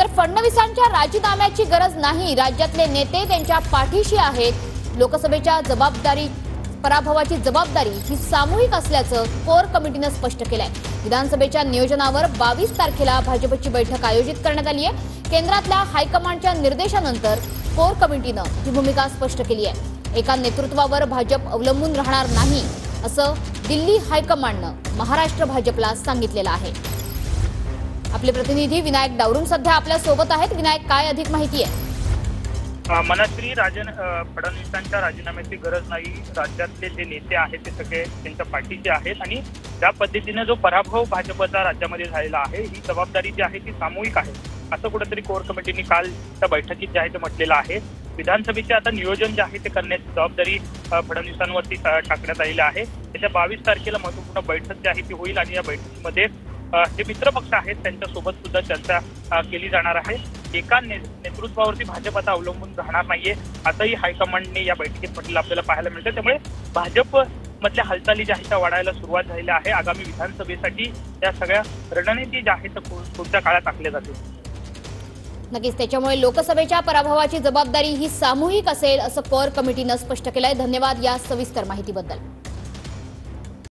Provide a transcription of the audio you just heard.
तर फडणवीसांच्या राजीनाम्याची गरज नाही, राज्यातले नेते त्यांच्या पाठीशी आहेत। लोकसभेच्या पराभवाची जबाबदारी ही सामूहिक असल्याचं कोर कमिटीनं स्पष्ट केलंय। विधानसभेच्या नियोजनावर 22 तारखेला भाजपची बैठक आयोजित करण्यात आली आहे। केंद्रातल्या हायकमांडच्या निर्देशानंतर कोर कमिटीनं ही भूमिका स्पष्ट केली आहे। एका नेतृत्वावर भाजप अवलंबून राहणार नाही असं दिल्ली हायकमांडनं महाराष्ट्र भाजपला सांगितलेलं आहे। आपले प्रतिनिधी विनायक डावरून सध्या आपल्या सोबत आहेत। विनायक, काय अधिक माहिती आहे? मनश्री फडणवीसांच्या राजीनाम्याची गरज नाही, राज्यातले जे नेते आहेत ते सगळे त्यांच्या पाठीचे आहेत आणि ज्या पद्धतीने जो पराभव भाजपचा राज्यामध्ये झालेला आहे ही जबाबदारी जी आहे ती सामूहिक आहे असं कुठेतरी कोर कमिटीने काल त्या बैठकीत जे आहे ते म्हटलेलं आहे। विधानसभेचे आता नियोजन जे आहे ते करण्याची जबाबदारी फडणवीसांवरती टाकण्यात आलेली आहे। त्याच्या 22 तारखेला महत्वपूर्ण बैठक जी आहे ती होईल आणि या बैठकीमध्ये जे मित्र पक्ष आहेत त्यांच्यासोबत सुद्धा चर्चा केली जाणार आहे। एका नेतृत्वावरती भाजप आता अवलंबून राहणार नाहीये असंही हायकमांडने या बैठकीत म्हटलेलं आपल्याला पाहायला मिळतं। त्यामुळे भाजप मधल्या हालचाली ज्या आहेत त्या वाढायला सुरुवात झालेल्या आहे। आगामी विधानसभेसाठी या सगळ्या रणनीती ज्या आहेत पुढच्या काळात आखल्या जातील। नक्कीच, त्याच्यामुळे लोकसभेच्या पराभवाची जबाबदारी ही सामूहिक असेल असं कोर कमिटीनं स्पष्ट केलंय। धन्यवाद या सविस्तर माहितीबद्दल।